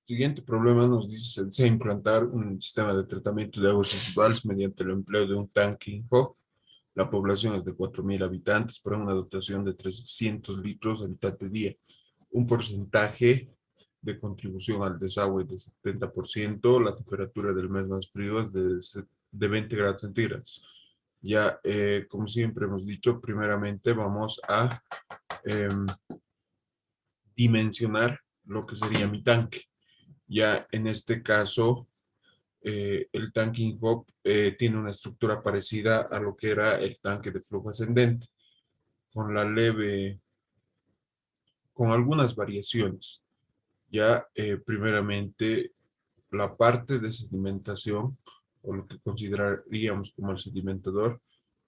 Siguiente problema nos dice, se desea implantar un sistema de tratamiento de aguas residuales mediante el empleo de un tanque in-hoc. La población es de 4.000 habitantes, para una dotación de 300 litros habitante día. Un porcentaje de contribución al desagüe de 70%, la temperatura del mes más frío es de 20 grados centígrados. Ya, como siempre hemos dicho, primeramente vamos a eh, dimensionar lo que sería mi tanque. Ya en este caso, el tanque INHOP tiene una estructura parecida a lo que era el tanque de flujo ascendente, con la leve, con algunas variaciones. Ya primeramente, la parte de sedimentación, o lo que consideraríamos como el sedimentador,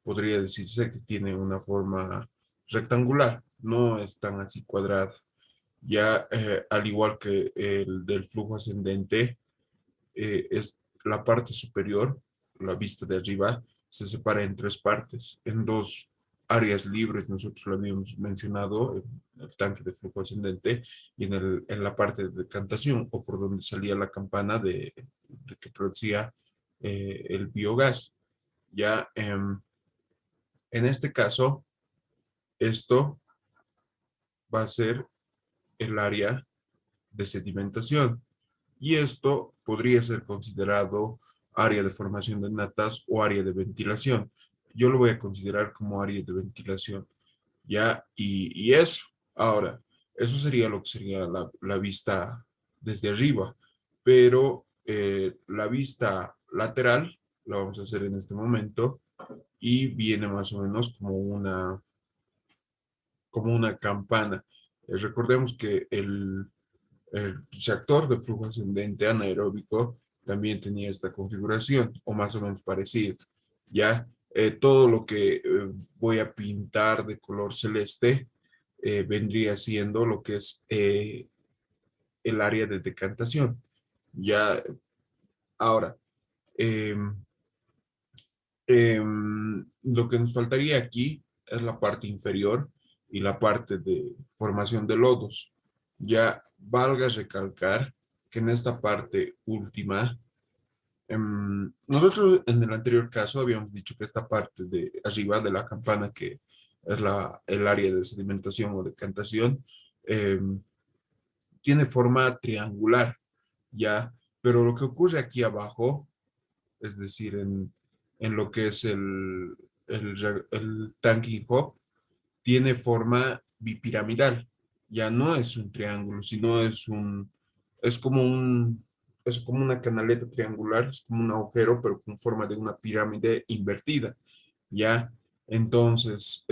podría decirse que tiene una forma rectangular, no es tan así cuadrada. Ya al igual que el del flujo ascendente, es la parte superior, la vista de arriba, se separa en tres partes, en dos áreas libres, nosotros lo habíamos mencionado, en el tanque de flujo ascendente y en la parte de decantación, o por donde salía la campana de que producía el biogás. Ya en este caso, esto va a ser el área de sedimentación. Y esto podría ser considerado área de formación de natas o área de ventilación. Yo lo voy a considerar como área de ventilación. ¿Ya? Y eso. Ahora, eso sería lo que sería la vista desde arriba, pero la vista lateral la vamos a hacer en este momento y viene más o menos como una campana. Recordemos que el reactor de flujo ascendente anaeróbico también tenía esta configuración, o más o menos parecida. Ya todo lo que voy a pintar de color celeste vendría siendo lo que es el área de decantación. Ya ahora, eh, lo que nos faltaría aquí es la parte inferior y la parte de formación de lodos. Ya valga recalcar que en esta parte última, nosotros en el anterior caso habíamos dicho que esta parte de arriba de la campana, que es el área de sedimentación o decantación, em, tiene forma triangular, ya, pero lo que ocurre aquí abajo, es decir, en lo que es el tanque hop, tiene forma bipiramidal. Ya no es un triángulo, sino es como es como una canaleta triangular, es como un agujero, pero con forma de una pirámide invertida. Ya, entonces,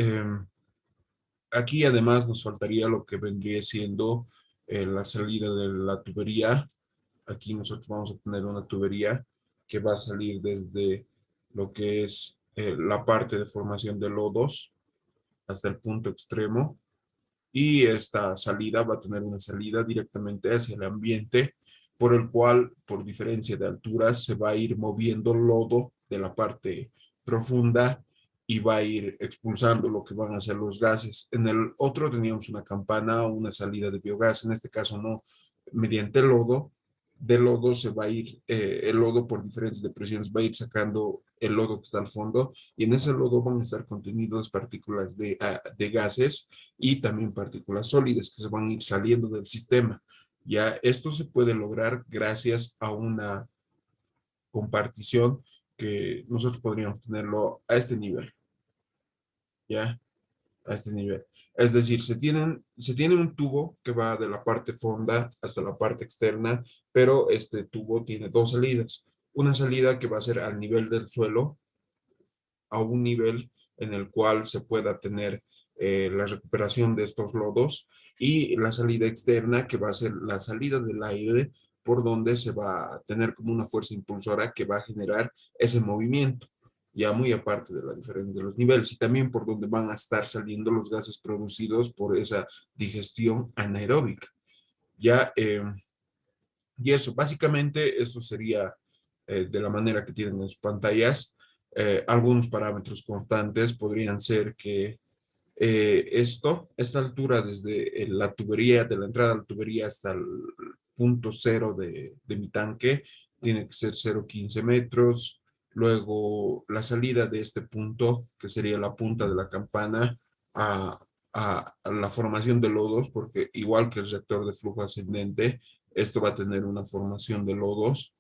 aquí además nos faltaría lo que vendría siendo la salida de la tubería. Aquí nosotros vamos a tener una tubería que va a salir desde lo que es la parte de formación de lodos hasta el punto extremo, y esta salida va a tener una salida directamente hacia el ambiente, por el cual, por diferencia de alturas, se va a ir moviendo lodo de la parte profunda y va a ir expulsando lo que van a ser los gases. En el otro teníamos una campana o una salida de biogás, en este caso no, mediante el lodo. De lodo se va a ir, el lodo por diferentes depresiones va a ir sacando el lodo que está al fondo, y en ese lodo van a estar contenidos partículas de gases y también partículas sólidas que se van a ir saliendo del sistema. Ya esto se puede lograr gracias a una compartición que nosotros podríamos tenerlo a este nivel, ¿ya? A este nivel. Es decir, se tiene un tubo que va de la parte fonda hasta la parte externa, pero este tubo tiene dos salidas. Una salida que va a ser al nivel del suelo, a un nivel en el cual se pueda tener la recuperación de estos lodos, y la salida externa que va a ser la salida del aire, por donde se va a tener como una fuerza impulsora que va a generar ese movimiento, ya muy aparte de la diferencia de los niveles, y también por donde van a estar saliendo los gases producidos por esa digestión anaeróbica. Ya, y eso, básicamente, eso sería de la manera que tienen en sus pantallas. Algunos parámetros constantes podrían ser que esta altura desde la tubería, de la entrada a la tubería hasta punto cero de mi tanque, tiene que ser 0,15 metros. Luego la salida de este punto, que sería la punta de la campana, a, a la formación de lodos, porque igual que el reactor de flujo ascendente, esto va a tener una formación de lodos.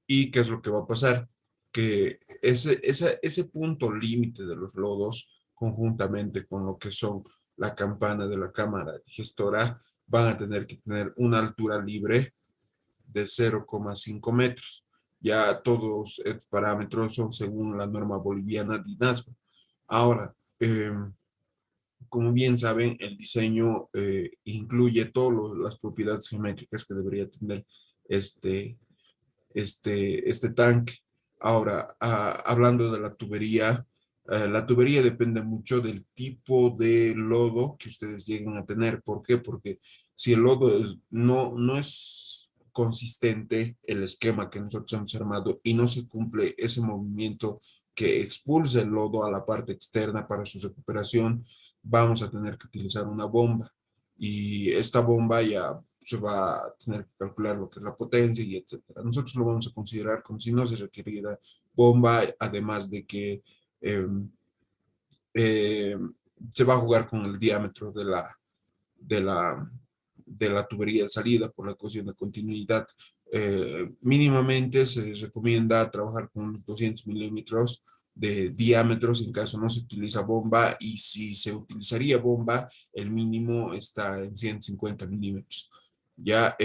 ¿Y qué es lo que va a pasar? Que ese punto límite de los lodos, conjuntamente con lo que son la campana de la cámara gestora, van a tener que tener una altura libre de 0,5 metros. Ya todos estos parámetros son según la norma boliviana de INASMA. Ahora, como bien saben, el diseño incluye todas las propiedades geométricas que debería tener este, este tanque. Ahora, hablando de la tubería depende mucho del tipo de lodo que ustedes lleguen a tener. ¿Por qué? Porque si el lodo no es consistente, el esquema que nosotros hemos armado, y no se cumple ese movimiento que expulsa el lodo a la parte externa para su recuperación, vamos a tener que utilizar una bomba. Y esta bomba ya se va a tener que calcular lo que es la potencia y etcétera. Nosotros lo vamos a considerar como si no se requiriera bomba, además de que eh, eh, se va a jugar con el diámetro de la, de la tubería de salida por la ecuación de continuidad. Mínimamente se recomienda trabajar con unos 200 milímetros de diámetros en caso no se utiliza bomba, y si se utilizaría bomba, el mínimo está en 150 milímetros. Ya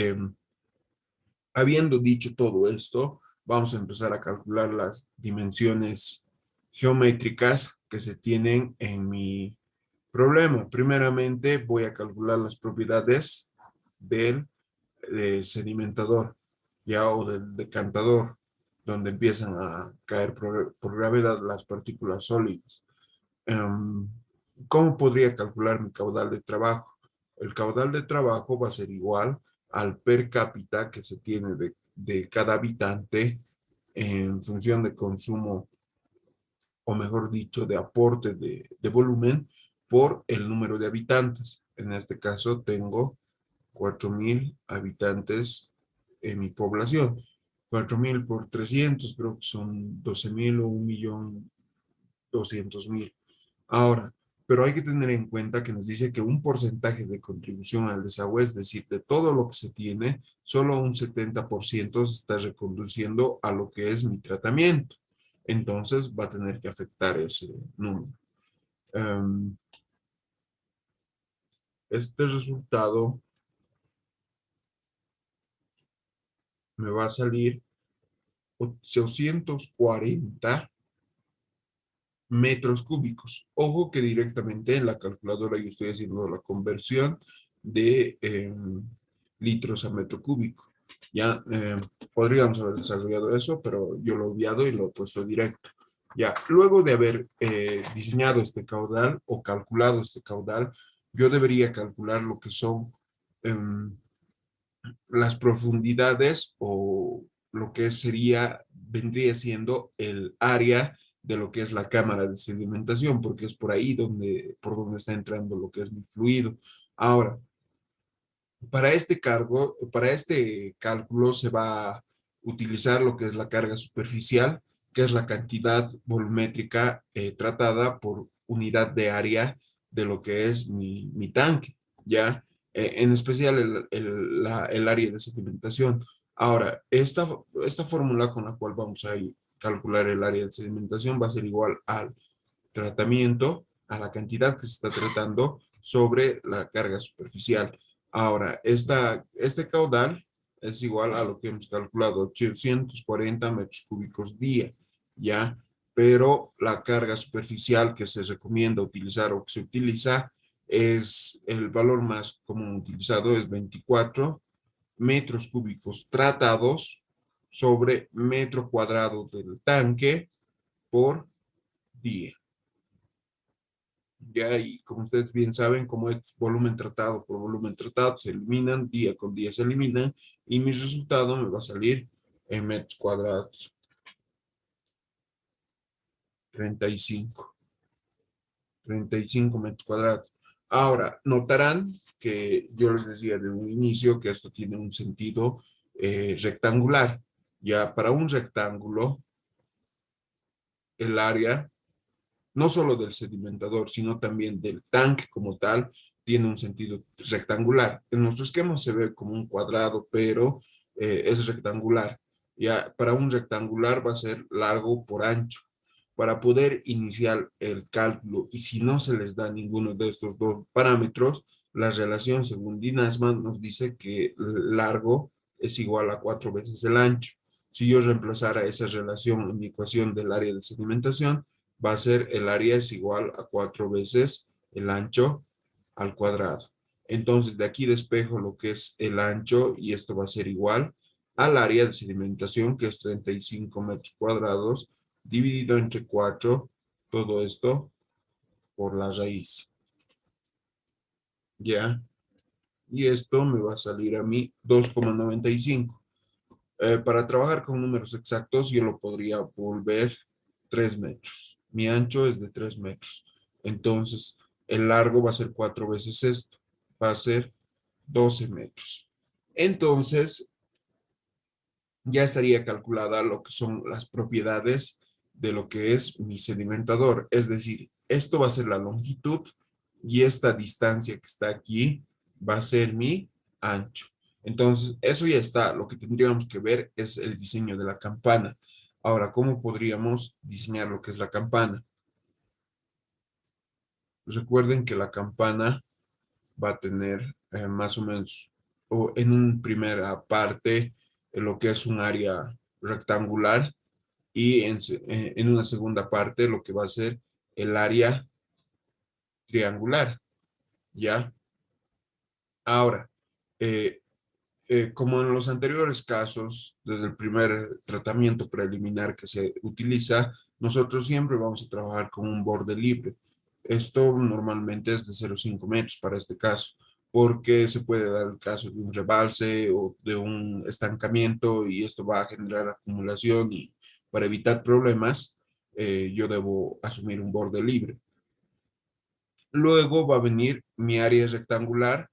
habiendo dicho todo esto, vamos a empezar a calcular las dimensiones geométricas que se tienen en mi problema. Primeramente voy a calcular las propiedades del sedimentador, ya, o del decantador, donde empiezan a caer por gravedad las partículas sólidas. Um, ¿Cómo podría calcular mi caudal de trabajo? El caudal de trabajo va a ser igual al per cápita que se tiene de cada habitante en función de consumo, o mejor dicho, de aporte de volumen por el número de habitantes. En este caso tengo 4,000 habitantes en mi población. 4,000 por 300, creo que son 12,000 o 1,200,000. Ahora, pero hay que tener en cuenta que nos dice que un porcentaje de contribución al desagüe, es decir, de todo lo que se tiene, solo un 70% se está reconduciendo a lo que es mi tratamiento. Entonces va a tener que afectar ese número. Um, este resultado me va a salir 840 metros cúbicos. Ojo que directamente en la calculadora yo estoy haciendo la conversión de litros a metro cúbico. Ya podríamos haber desarrollado eso, pero yo lo he obviado y lo he puesto directo. Ya, luego de haber diseñado este caudal o calculado este caudal, yo debería calcular lo que son las profundidades, o lo que sería, vendría siendo el área de lo que es la cámara de sedimentación, porque es por ahí por donde está entrando lo que es mi fluido. Ahora, para este cálculo se va a utilizar lo que es la carga superficial, que es la cantidad volumétrica tratada por unidad de área de lo que es mi tanque, ¿ya? En especial el área de sedimentación. Ahora, esta fórmula con la cual vamos a calcular el área de sedimentación va a ser igual al tratamiento, a la cantidad que se está tratando sobre la carga superficial. Ahora, este caudal es igual a lo que hemos calculado, 840 metros cúbicos día, ¿ya? Pero la carga superficial que se recomienda utilizar, o que se utiliza, es el valor más común utilizado, es 24 metros cúbicos tratados sobre metro cuadrado del tanque por día. Ya, y como ustedes bien saben, como es volumen tratado por volumen tratado, se eliminan, día con día se eliminan, y mi resultado me va a salir en metros cuadrados, 35 metros cuadrados. Ahora, notarán que yo les decía de un inicio que esto tiene un sentido rectangular. Ya para un rectángulo, el área, no solo del sedimentador, sino también del tanque como tal, tiene un sentido rectangular. En nuestro esquema se ve como un cuadrado, pero es rectangular. Ya para un rectangular va a ser largo por ancho. Para poder iniciar el cálculo, y si no se les da ninguno de estos dos parámetros, la relación según Dinasman nos dice que el largo es igual a 4 veces el ancho. Si yo reemplazara esa relación en mi ecuación del área de sedimentación, va a ser el área es igual a 4 veces el ancho al cuadrado. Entonces, de aquí despejo lo que es el ancho y esto va a ser igual al área de sedimentación, que es 35 metros cuadrados, dividido entre 4, todo esto por la raíz. ¿Ya? Y esto me va a salir a mí 2,95. Para trabajar con números exactos, yo lo podría volver 3 metros. Mi ancho es de 3 metros. Entonces, el largo va a ser 4 veces esto. Va a ser 12 metros. Entonces, ya estaría calculada lo que son las propiedades de lo que es mi sedimentador. Es decir, esto va a ser la longitud y esta distancia que está aquí va a ser mi ancho. Entonces, eso ya está. Lo que tendríamos que ver es el diseño de la campana. Ahora, ¿cómo podríamos diseñar lo que es la campana? Recuerden que la campana va a tener más o menos, o en una primera parte, lo que es un área rectangular y en una segunda parte lo que va a ser el área triangular, ¿ya? Ahora, eh, como en los anteriores casos, desde el primer tratamiento preliminar que se utiliza, nosotros siempre vamos a trabajar con un borde libre. Esto normalmente es de 0,5 metros para este caso, porque se puede dar el caso de un rebalse o de un estancamiento y esto va a generar acumulación y para evitar problemas, yo debo asumir un borde libre. Luego va a venir mi área rectangular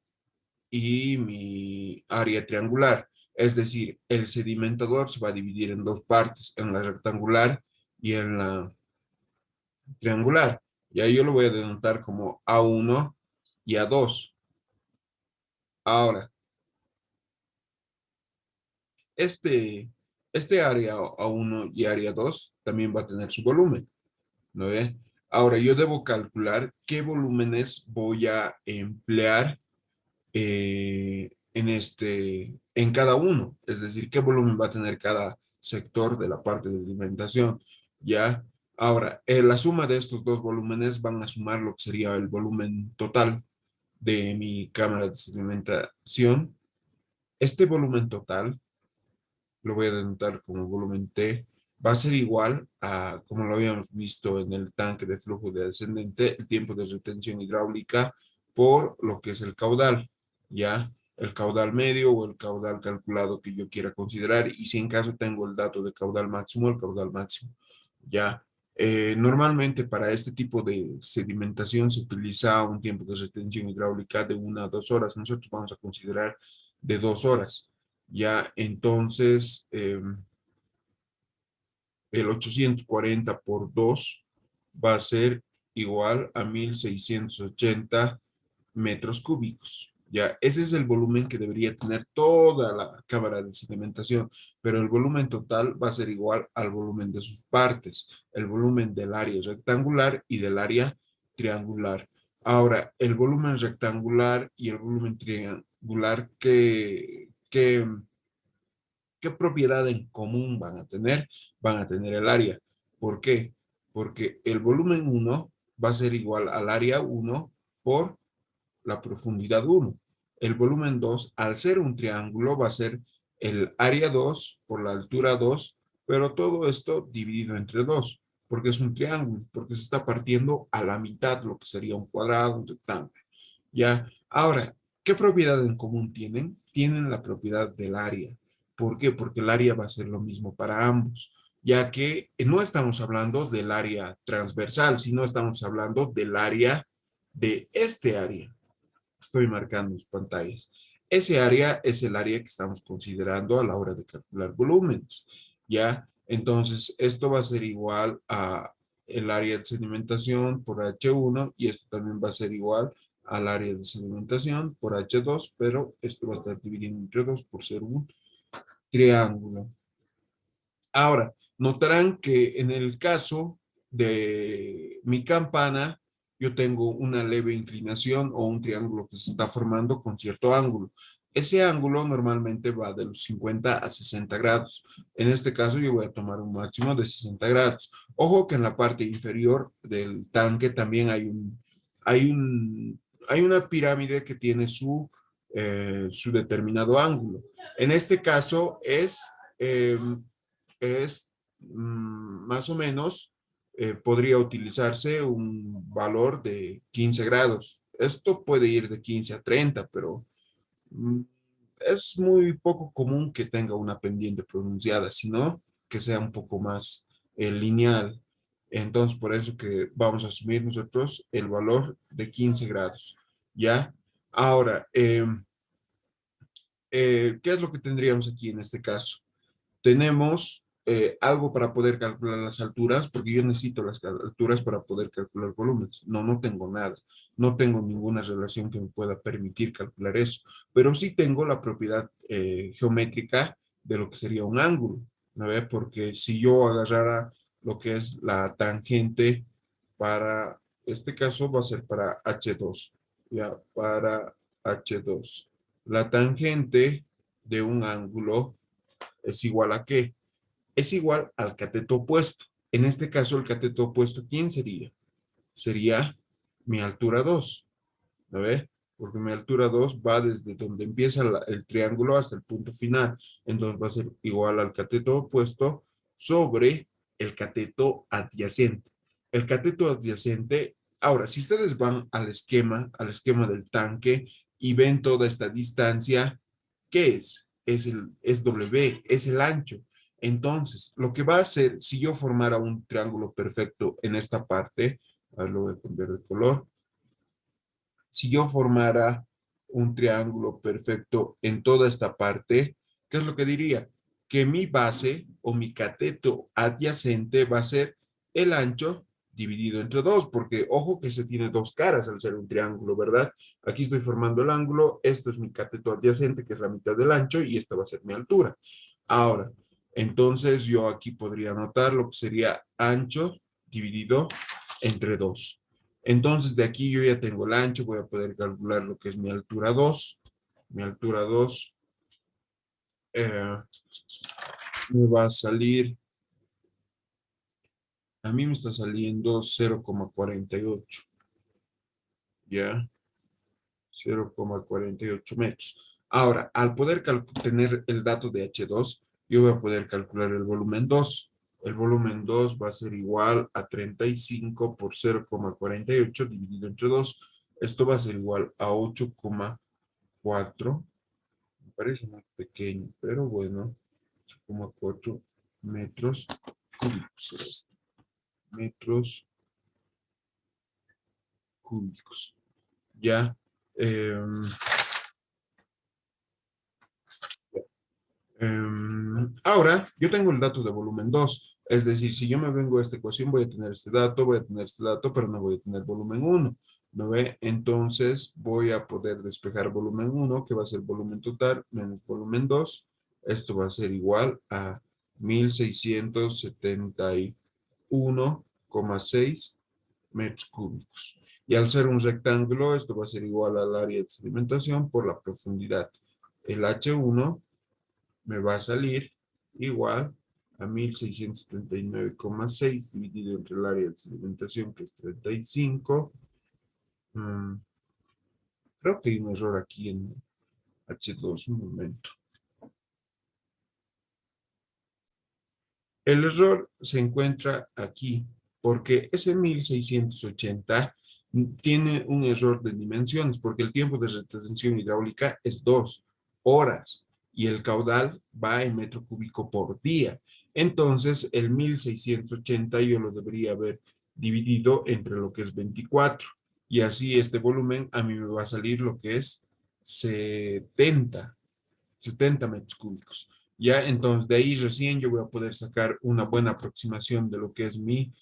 y mi área triangular. Es decir, el sedimentador se va a dividir en dos partes, en la rectangular y en la triangular. Y ahí yo lo voy a denotar como A1 y A2. Ahora, este, este área A1 y área 2 también va a tener su volumen, ¿no ve? Ahora, yo debo calcular qué volúmenes voy a emplear en cada uno, es decir, qué volumen va a tener cada sector de la parte de alimentación, ¿ya? Ahora, la suma de estos dos volúmenes van a sumar lo que sería el volumen total de mi cámara de sedimentación. Este volumen total, lo voy a denotar como volumen T, va a ser igual a, como lo habíamos visto en el tanque de flujo de descendente, el tiempo de retención hidráulica por lo que es el caudal, ¿ya? El caudal medio o el caudal calculado que yo quiera considerar y si en caso tengo el dato de caudal máximo, el caudal máximo, ¿ya? Normalmente para este tipo de sedimentación se utiliza un tiempo de retención hidráulica de 1 a 2 horas. Nosotros vamos a considerar de 2 horas. Ya, entonces, el 840 por 2 va a ser igual a 1680 metros cúbicos. Ya, ese es el volumen que debería tener toda la cámara de sedimentación, pero el volumen total va a ser igual al volumen de sus partes, el volumen del área rectangular y del área triangular. Ahora, el volumen rectangular y el volumen triangular, ¿qué propiedad en común van a tener? Van a tener el área. ¿Por qué? Porque el volumen 1 va a ser igual al área 1 por la profundidad 1. El volumen 2, al ser un triángulo, va a ser el área 2 por la altura 2, pero todo esto dividido entre 2, porque es un triángulo, porque se está partiendo a la mitad, lo que sería un cuadrado, un rectángulo. Ya, ahora, ¿qué propiedad en común tienen? Tienen la propiedad del área. ¿Por qué? Porque el área va a ser lo mismo para ambos, ya que no estamos hablando del área transversal, sino estamos hablando del área de este área. Estoy marcando mis pantallas. Ese área es el área que estamos considerando a la hora de calcular volúmenes. ¿Ya? Entonces, esto va a ser igual a el área de sedimentación por H1 y esto también va a ser igual al área de sedimentación por H2, pero esto va a estar dividido entre 2 por ser un triángulo. Ahora, notarán que en el caso de mi campana, yo tengo una leve inclinación o un triángulo que se está formando con cierto ángulo. Ese ángulo normalmente va de los 50 a 60 grados. En este caso yo voy a tomar un máximo de 60 grados. Ojo que en la parte inferior del tanque también hay un, hay una pirámide que tiene su determinado ángulo. En este caso es más o menos, podría utilizarse un valor de 15 grados. Esto puede ir de 15 a 30, pero mm, es muy poco común que tenga una pendiente pronunciada, sino que sea un poco más lineal. Entonces, por eso que vamos a asumir nosotros el valor de 15 grados. ¿Ya? Ahora, ¿qué es lo que tendríamos aquí en este caso? Tenemos algo para poder calcular las alturas, porque yo necesito las alturas para poder calcular volúmenes. No, no tengo nada. No tengo ninguna relación que me pueda permitir calcular eso, pero sí tengo la propiedad geométrica de lo que sería un ángulo, ¿no ve? Porque si yo agarrara lo que es la tangente para, este caso va a ser para H2, ya, para H2. La tangente de un ángulo es igual a qué? Es igual al cateto opuesto. En este caso, el cateto opuesto, ¿quién sería? Sería mi altura 2, ¿no ve? Porque mi altura 2 va desde donde empieza el triángulo hasta el punto final. Entonces va a ser igual al cateto opuesto sobre el cateto adyacente. El cateto adyacente, ahora, si ustedes van al esquema del tanque y ven toda esta distancia, ¿qué es? Es W, es el ancho. Entonces, lo que va a hacer, si yo formara un triángulo perfecto en esta parte, a ver, lo voy a cambiar de color. Si yo formara un triángulo perfecto en toda esta parte, ¿qué es lo que diría? Que mi base o mi cateto adyacente va a ser el ancho dividido entre 2, porque ojo que se tiene dos caras al ser un triángulo, ¿verdad? Aquí estoy formando el ángulo, esto es mi cateto adyacente, que es la mitad del ancho, y esta va a ser mi altura. Ahora, entonces yo aquí podría anotar lo que sería ancho dividido entre 2. Entonces, de aquí yo ya tengo el ancho, voy a poder calcular lo que es mi altura 2. Mi altura 2 me va a salir, a mí me está saliendo 0,48, ¿ya? 0,48 metros. Ahora, al poder tener el dato de H2, yo voy a poder calcular el volumen 2. El volumen 2 va a ser igual a 35 por 0,48 dividido entre 2. Esto va a ser igual a 8,4. Me parece muy pequeño, pero bueno, 8,4 metros cúbicos. Metros cúbicos. Ya. Ahora, yo tengo el dato de volumen 2. Es decir, si yo me vengo a esta ecuación, voy a tener este dato, voy a tener este dato, pero no voy a tener volumen 1. ¿No ve? Entonces, voy a poder despejar volumen 1, que va a ser volumen total, menos volumen 2. Esto va a ser igual a 1671,6 metros cúbicos. Y al ser un rectángulo, esto va a ser igual al área de sedimentación por la profundidad. El H1 me va a salir igual a 1679,6 dividido entre el área de sedimentación, que es 35. Creo que hay un error aquí en H2, un momento. El error se encuentra aquí, porque ese 1680 tiene un error de dimensiones, porque el tiempo de retención hidráulica es 2 horas y el caudal va en metro cúbico por día. Entonces, el 1680 yo lo debería haber dividido entre lo que es 24. Y así este volumen a mí me va a salir lo que es 70 metros cúbicos. Ya, entonces de ahí recién yo voy a poder sacar una buena aproximación de lo que es mi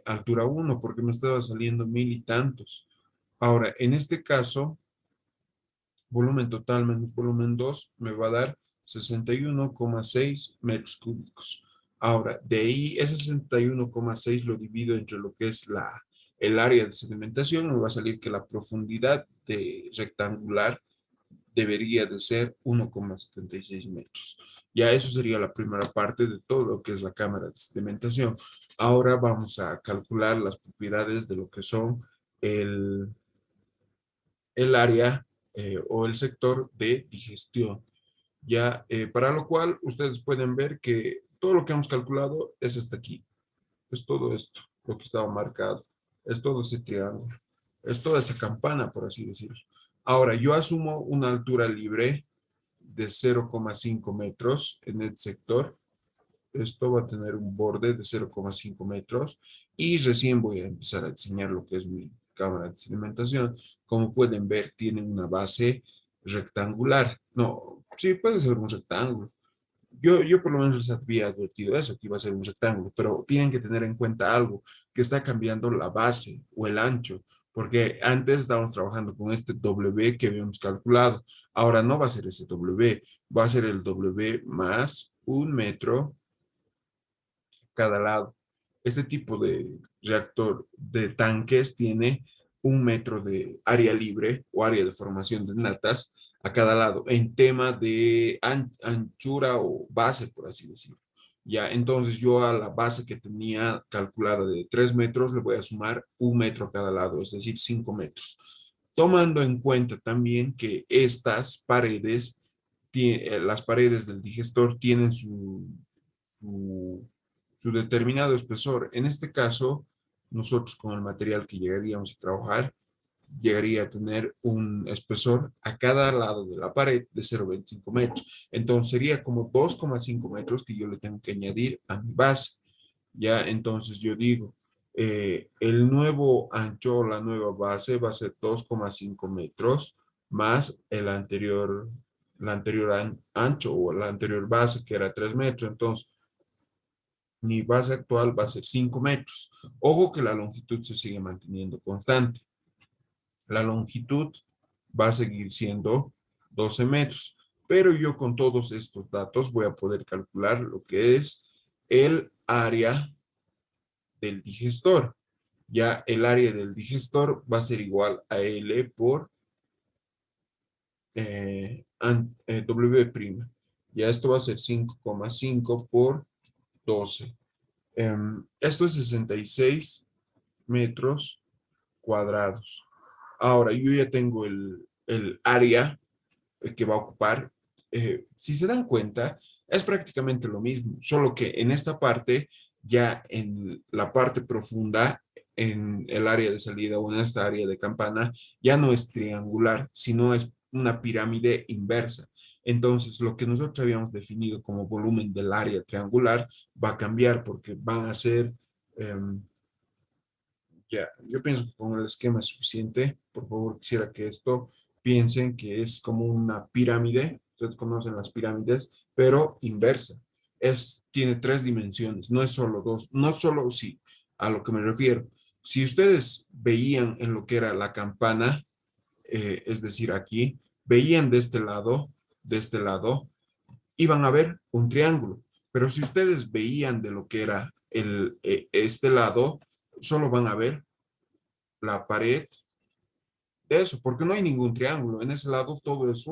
altura uno, porque me estaba saliendo 1000 y tantos. Ahora, en este caso, volumen total menos volumen 2 me va a dar 61,6 metros cúbicos. Ahora, de ahí, ese 61,6 lo divido entre lo que es el área de sedimentación, me va a salir que la profundidad de rectangular debería de ser 1,76 metros. Ya eso sería la primera parte de todo lo que es la cámara de sedimentación. Ahora vamos a calcular las propiedades de lo que son el, el área o el sector de digestión. Ya, para lo cual ustedes pueden ver que todo lo que hemos calculado es hasta aquí. Es todo esto, lo que estaba marcado. Es todo ese triángulo. Es toda esa campana, por así decirlo. Ahora, yo asumo una altura libre de 0,5 metros en el sector. Esto va a tener un borde de 0,5 metros y recién voy a empezar a diseñar lo que es mi cámara de sedimentación. Como pueden ver, tiene una base rectangular. No, sí, puede ser un rectángulo. Yo por lo menos les había advertido eso, que iba a ser un rectángulo, pero tienen que tener en cuenta algo, que está cambiando la base o el ancho, porque antes estábamos trabajando con este W que habíamos calculado. Ahora no va a ser ese W, va a ser el W más 1 metro cada lado. Este tipo de reactor de tanques tiene 1 metro de área libre o área de formación de natas a cada lado en tema de anchura o base, por así decirlo. Ya, entonces yo a la base que tenía calculada de 3 metros le voy a sumar 1 metro a cada lado, es decir, 5 metros. Tomando en cuenta también que estas paredes, las paredes del digestor tienen su su determinado espesor. En este caso, nosotros con el material que llegaríamos a trabajar, llegaría a tener un espesor a cada lado de la pared de 0,25 metros. Entonces sería como 2,5 metros que yo le tengo que añadir a mi base. Ya, entonces yo digo, el nuevo ancho o la nueva base va a ser 2,5 metros más el anterior ancho o la anterior base que era 3 metros. Entonces, mi base actual va a ser 5 metros. Ojo que la longitud se sigue manteniendo constante. La longitud va a seguir siendo 12 metros. Pero yo con todos estos datos voy a poder calcular lo que es el área del digestor. Ya el área del digestor va a ser igual a L por W'. Ya esto va a ser 5,5 por 12. Esto es 66 metros cuadrados. Ahora, yo ya tengo el área que va a ocupar. Si se dan cuenta, es prácticamente lo mismo, solo que en esta parte, ya en la parte profunda, en el área de salida o en esta área de campana, ya no es triangular, sino es una pirámide inversa. Entonces, lo que nosotros habíamos definido como volumen del área triangular va a cambiar porque van a ser ya, yo pienso que con el esquema es suficiente. Por favor, quisiera que esto piensen que es como una pirámide. Ustedes conocen las pirámides, pero inversa. Tiene 3 dimensiones, no es solo dos, no solo sí, a lo que me refiero. Si ustedes veían en lo que era la campana, es decir, aquí, veían de este lado, iban a ver un triángulo. Pero si ustedes veían de lo que era este lado, solo van a ver la pared de eso, porque no hay ningún triángulo. En ese lado todo es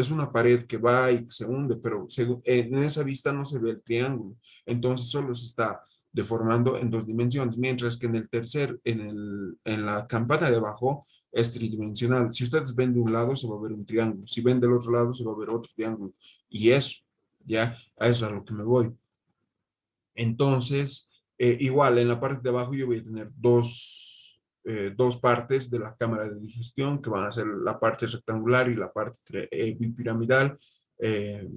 una pared que va y se hunde, pero en esa vista no se ve el triángulo. Entonces solo se está deformando en 2 dimensiones, mientras que en el tercer, en la campana de abajo es tridimensional. Si ustedes ven de un lado, se va a ver un triángulo. Si ven del otro lado, se va a ver otro triángulo. Y eso, ya, a eso es a lo que me voy. Entonces, igual en la parte de abajo yo voy a tener dos partes de la cámara de digestión que van a ser la parte rectangular y la parte bipiramidal. Eh,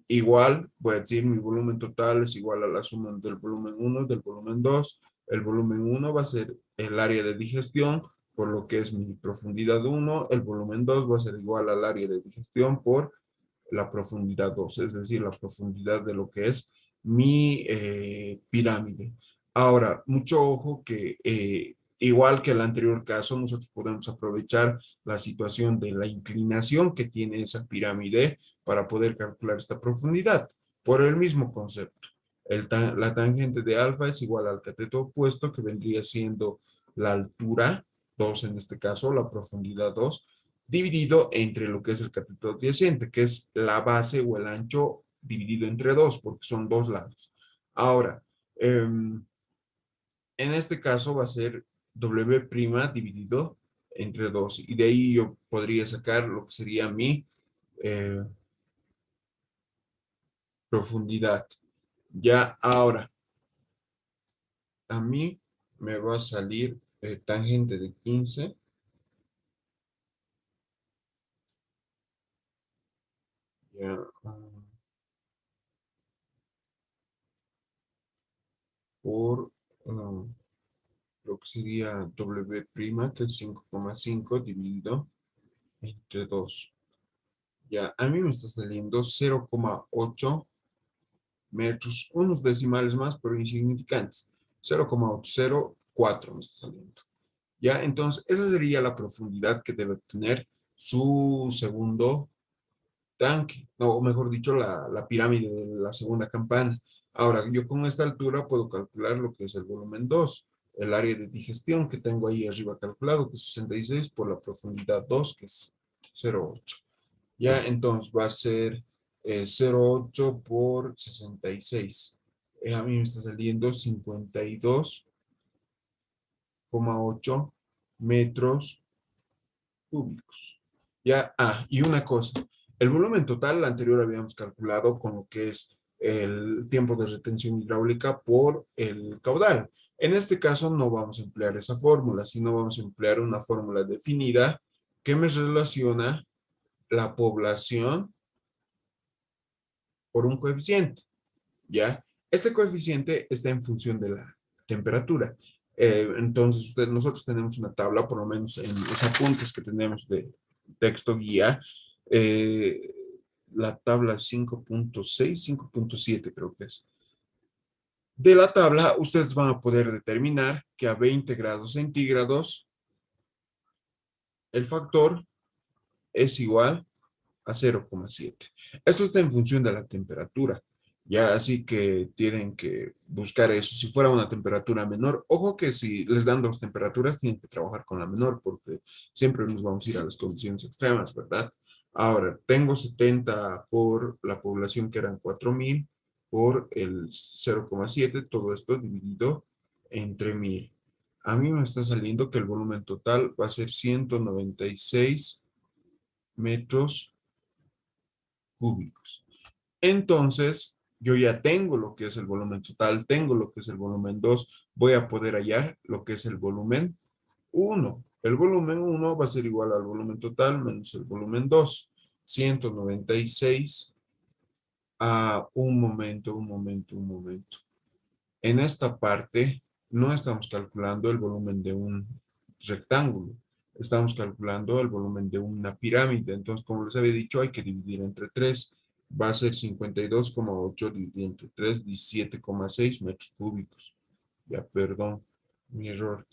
Igual, voy a decir, mi volumen total es igual a la suma del volumen 1 del volumen 2. El volumen 1 va a ser el área de digestión por lo que es mi profundidad 1, el volumen 2 va a ser igual al área de digestión por la profundidad 2, es decir, la profundidad de lo que es mi pirámide. Ahora, mucho ojo que igual que el anterior caso, nosotros podemos aprovechar la situación de la inclinación que tiene esa pirámide para poder calcular esta profundidad por el mismo concepto. La tangente de alfa es igual al cateto opuesto, que vendría siendo la altura, 2 en este caso, la profundidad 2, dividido entre lo que es el cateto adyacente, que es la base o el ancho dividido entre 2, porque son dos lados. Ahora, en este caso va a ser W' dividido entre 2, y de ahí yo podría sacar lo que sería mi eh, profundidad. Ya ahora, a mí me va a salir tangente de 15 ya, por lo que sería W', que es 5,5 dividido entre 2. Ya, a mí me está saliendo 0,8 metros, unos decimales más, pero insignificantes. 0,804 me está saliendo. Ya, entonces, esa sería la profundidad que debe tener su segundo tanque, no, o mejor dicho, la pirámide de la segunda campana. Ahora, yo con esta altura puedo calcular lo que es el volumen 2, el área de digestión que tengo ahí arriba calculado, que es 66 por la profundidad 2, que es 0,8. Ya, entonces va a ser 0,8 por 66. A mí me está saliendo 52,8 metros cúbicos. Ya, y una cosa, el volumen total anterior habíamos calculado con lo que es el tiempo de retención hidráulica por el caudal. En este caso no vamos a emplear esa fórmula, sino vamos a emplear una fórmula definida que me relaciona la población por un coeficiente, ¿ya? Este coeficiente está en función de la temperatura. Entonces, nosotros tenemos una tabla, por lo menos en los apuntes que tenemos de texto guía, eh, la tabla 5,6, 5,7 creo que es. De la tabla, ustedes van a poder determinar que a 20 grados centígrados el factor es igual a 0,7. Esto está en función de la temperatura. Ya, así que tienen que buscar eso. Si fuera una temperatura menor, ojo que si les dan dos temperaturas, tienen que trabajar con la menor, porque siempre nos vamos a ir a las condiciones extremas, ¿verdad? Ahora, tengo 70 por la población que eran 4,000 por el 0,7, todo esto dividido entre 1000. A mí me está saliendo que el volumen total va a ser 196 metros cúbicos. Entonces, yo ya tengo lo que es el volumen total, tengo lo que es el volumen 2, voy a poder hallar lo que es el volumen 1. El volumen 1 va a ser igual al volumen total menos el volumen 2. 196 a un momento. En esta parte no estamos calculando el volumen de un rectángulo, estamos calculando el volumen de una pirámide. Entonces, como les había dicho, hay que dividir entre 3. Va a ser 52,8 dividido entre 3, 17,6 metros cúbicos. Ya, perdón, mi error.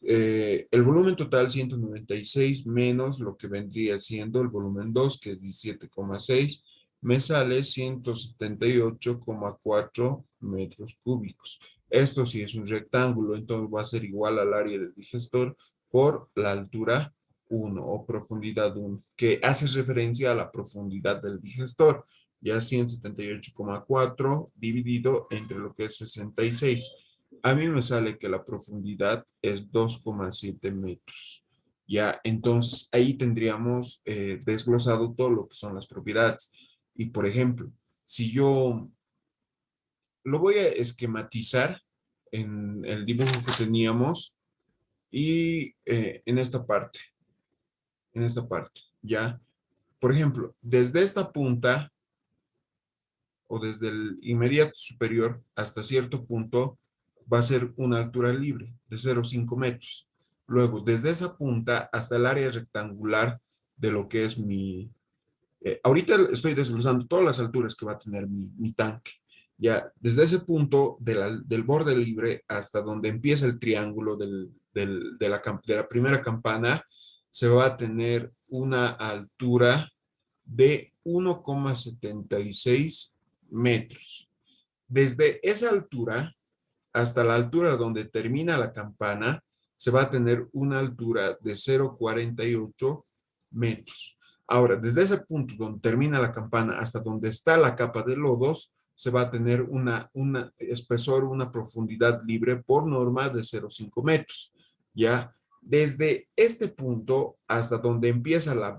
El volumen total 196 menos lo que vendría siendo el volumen 2, que es 17,6, me sale 178,4 metros cúbicos. Esto sí es un rectángulo, entonces va a ser igual al área del digestor por la altura 1 o profundidad 1, que hace referencia a la profundidad del digestor, ya 178,4 dividido entre lo que es 66. A mí me sale que la profundidad es 2,7 metros. Ya, entonces ahí tendríamos desglosado todo lo que son las propiedades. Y por ejemplo, si yo lo voy a esquematizar en el dibujo que teníamos y en esta parte, ya. Por ejemplo, desde esta punta o desde el inmediato superior hasta cierto punto va a ser una altura libre de 0,5 metros. Luego, desde esa punta hasta el área rectangular de lo que es ahorita estoy desglosando todas las alturas que va a tener mi tanque. Ya, desde ese punto del borde libre hasta donde empieza el triángulo de la primera campana, se va a tener una altura de 1,76 metros. Desde esa altura hasta la altura donde termina la campana, se va a tener una altura de 0,48 metros. Ahora, desde ese punto donde termina la campana hasta donde está la capa de lodos, se va a tener una espesor, una profundidad libre por norma de 0,5 metros. ¿Ya? Desde este punto hasta donde empieza la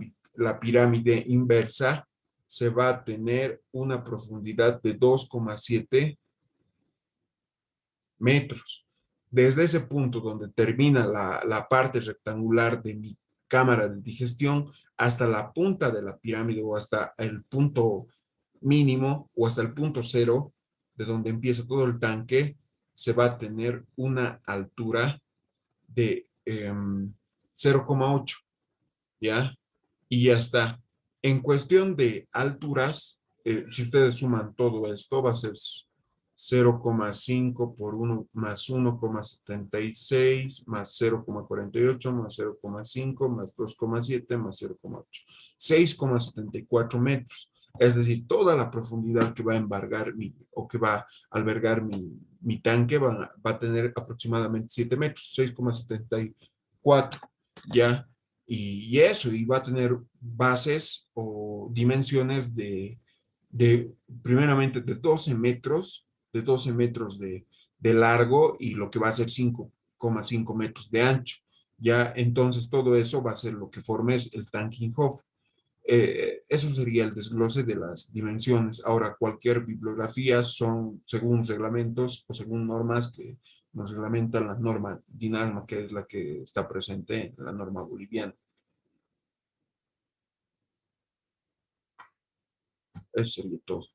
pirámide inversa, se va a tener una profundidad de 2,7 metros. Desde ese punto donde termina la parte rectangular de mi cámara de digestión hasta la punta de la pirámide o hasta el punto mínimo o hasta el punto cero de donde empieza todo el tanque, se va a tener una altura de 0,8, ¿ya? Y ya está. En cuestión de alturas, si ustedes suman todo esto, va a ser 0,5 por 1 más 1,76 más 0,48 más 0,5 más 2,7 más 0,8. 6,74 metros. Es decir, toda la profundidad que va a embargar o que va a albergar mi tanque va a tener aproximadamente 7 metros, 6,74. ¿Ya? Y eso, y va a tener bases o dimensiones primeramente de 12 metros de largo y lo que va a ser 5,5 metros de ancho. Ya entonces todo eso va a ser lo que forme el Tanking-Hoff. Eso sería el desglose de las dimensiones. Ahora, cualquier bibliografía son según reglamentos o según normas que nos reglamentan la norma DINASMA, que es la que está presente en la norma boliviana. Eso sería todo.